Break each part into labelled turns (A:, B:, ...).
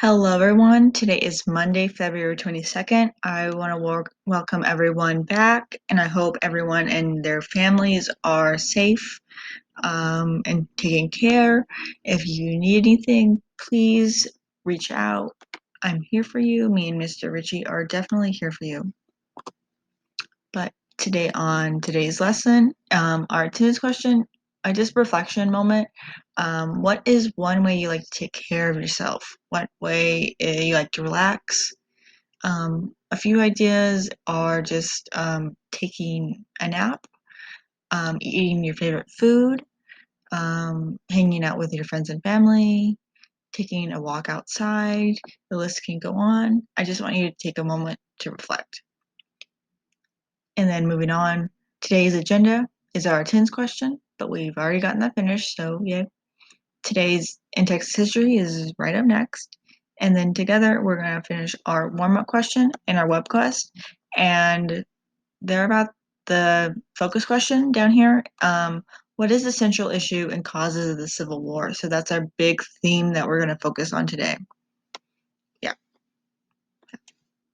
A: Hello, everyone. Today is Monday, February 22nd. I want to welcome everyone back, and I hope everyone and their families are safe and taking care. If you need anything, please reach out. I'm here for you. Me and Mr. Ritchie are definitely here for you. But today, on today's lesson, our today's question, a just reflection moment. What is one way you like to take care of yourself? What way you like to relax? A few ideas are just taking a nap, eating your favorite food, hanging out with your friends and family, taking a walk outside. The list can go on. I just want you to take a moment to reflect. And then moving on, today's agenda is our attendance question, but we've already gotten that finished, so yeah. Today's in Texas history is right up next. And then together we're going to finish our warm-up question and our web quest. And they're about the focus question down here. What is the central issue and causes of the Civil War? So that's our big theme that we're going to focus on today. Yeah.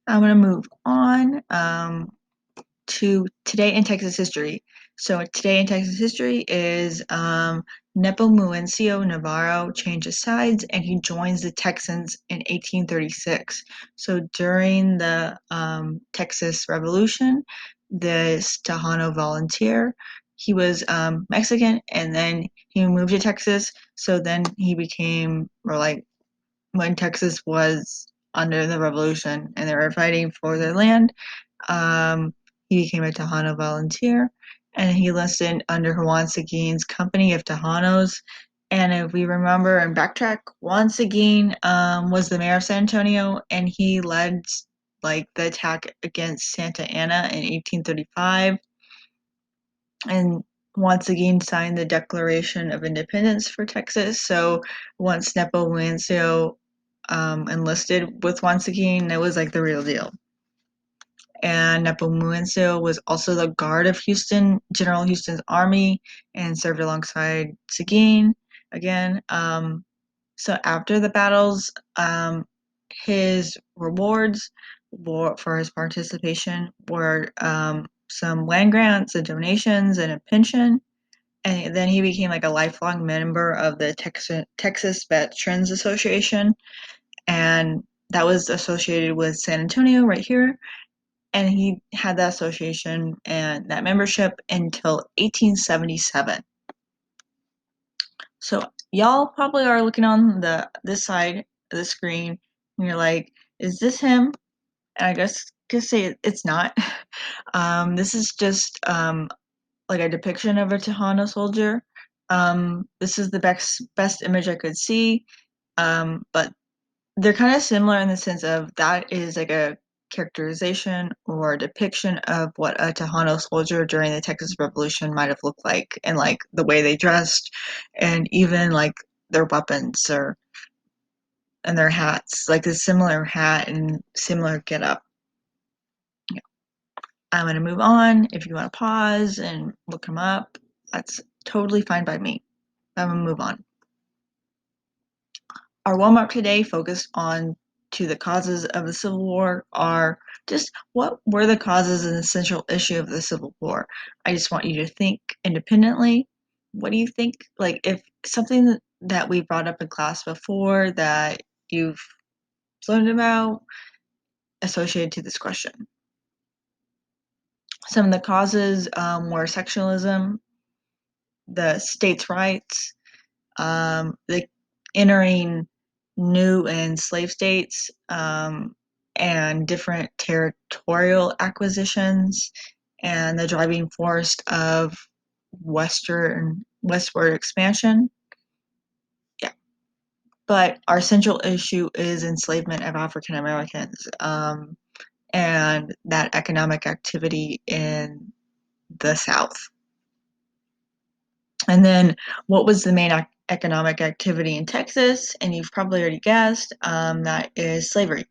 A: I'm going to move on to today in Texas history. So today in Texas history is Nepomuceno Navarro changes sides and he joins the Texans in 1836. So during the Texas Revolution, this Tejano volunteer, he was Mexican and then he moved to Texas. So then he became, or like when Texas was under the revolution and they were fighting for their land, um, he became a Tejano volunteer, and he enlisted under Juan Seguin's company of Tejanos. And if we remember and backtrack, Juan Seguin was the mayor of San Antonio, and he led like the attack against Santa Anna in 1835. And Juan Seguin signed the Declaration of Independence for Texas. So once Nepomuceno enlisted with Juan Seguin, it was like the real deal. And Nepomuceno was also the guard of Houston, General Houston's army, and served alongside Seguin again. So after the battles, his rewards for his participation were some land grants and donations and a pension. And then he became like a lifelong member of the Texas Veterans Association, and that was associated with San Antonio right here, and he had that association and that membership until 1877. So y'all probably are looking on this side of the screen and you're like, is this him? And I guess could say it's not. This is just like a depiction of a Tejano soldier. This is the best image I could see, but they're kind of similar in the sense of that is like a characterization or depiction of what a Tejano soldier during the Texas Revolution might have looked like, and like the way they dressed, and even like their weapons or and their hats, like a similar hat and similar getup. Yeah. I'm gonna move on. If you want to pause and look them up, that's totally fine by me. I'm gonna move on. Our Walmart today focused on to the causes of the Civil War are just what were the causes and the central issue of the Civil War. I just want you to think independently. What do you think? Like if something that we brought up in class before that you've learned about associated to this question. Some of the causes were sectionalism, the states' rights, the entering new and slave states, and different territorial acquisitions, and the driving force of westward expansion. Yeah, but our central issue is enslavement of African Americans, and that economic activity in the South. And then what was the main economic activity in Texas? And you've probably already guessed, that is slavery.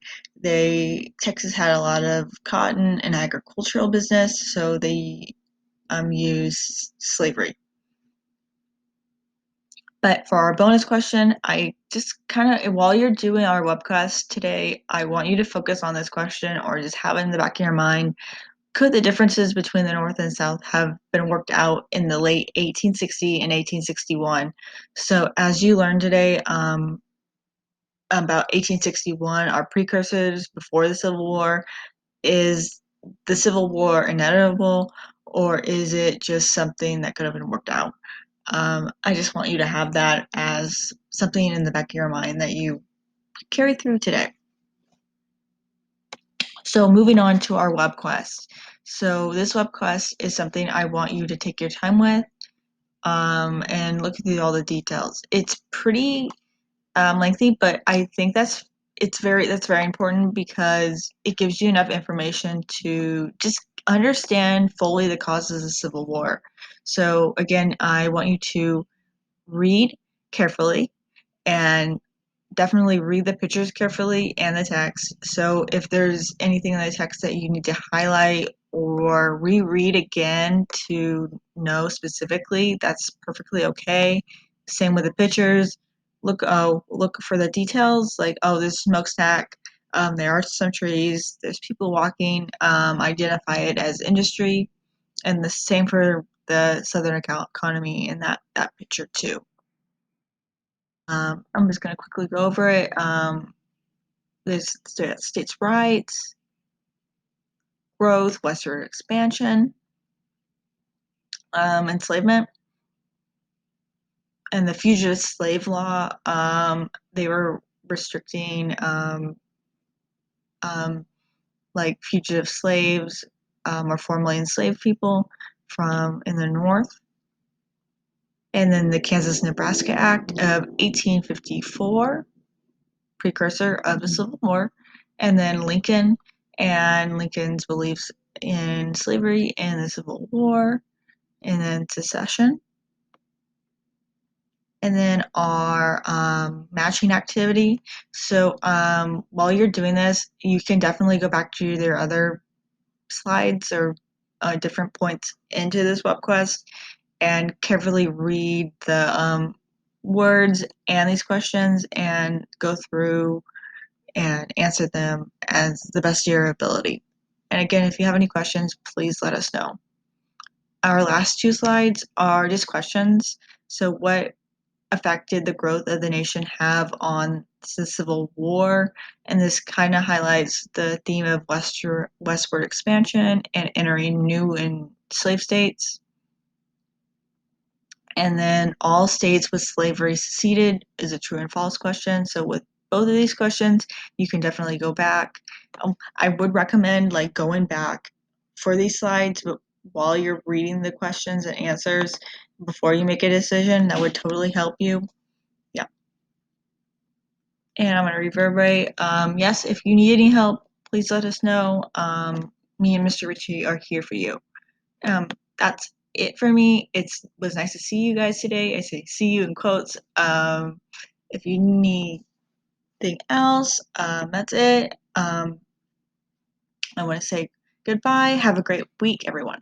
A: Texas had a lot of cotton and agricultural business, so they used slavery. But for our bonus question, I just kind of, while you're doing our webcast today, I want you to focus on this question or just have it in the back of your mind. Could the differences between the North and South have been worked out in the late 1860 and 1861? So as you learned today, about 1861, our precursors before the Civil War, is the Civil War inevitable, or is it just something that could have been worked out? I just want you to have that as something in the back of your mind that you carry through today. So moving on to our web quest. So this web quest is something I want you to take your time with and look through all the details. It's pretty lengthy, but I think that's very important because it gives you enough information to just understand fully the causes of the Civil War. So again, I want you to read carefully and definitely read the pictures carefully and the text. So if there's anything in the text that you need to highlight or reread again to know specifically, that's perfectly okay. Same with the pictures. Look for the details, like, oh, there's a smokestack. There are some trees. There's people walking. Identify it as industry, and the same for the southern economy in that picture too. I'm just going to quickly go over it. There's states' rights, growth, westward expansion, enslavement, and the fugitive slave law. They were restricting like fugitive slaves or formerly enslaved people from in the North. And then the Kansas-Nebraska Act of 1854, precursor of the Civil War, and then Lincoln and Lincoln's beliefs in slavery and the Civil War, and then secession. And then our matching activity. So while you're doing this, you can definitely go back to their other slides or different points into this web quest and carefully read the words and these questions and go through and answer them as the best of your ability. And again, if you have any questions, please let us know. Our last two slides are just questions. So what effect did the growth of the nation have on the Civil War? And this kind of highlights the theme of westward expansion and entering new and slave states. And then all states with slavery seceded is a true and false question. So with both of these questions, you can definitely go back. I would recommend like going back for these slides, but while you're reading the questions and answers before you make a decision, that would totally help you. Yeah. And I'm going to reverberate. Yes, if you need any help, please let us know. Me and Mr. Ritchie are here for you. That's it for me. It was nice to see you guys today. I say see you in quotes. If you need anything else, that's it. I want to say goodbye. Have a great week, everyone.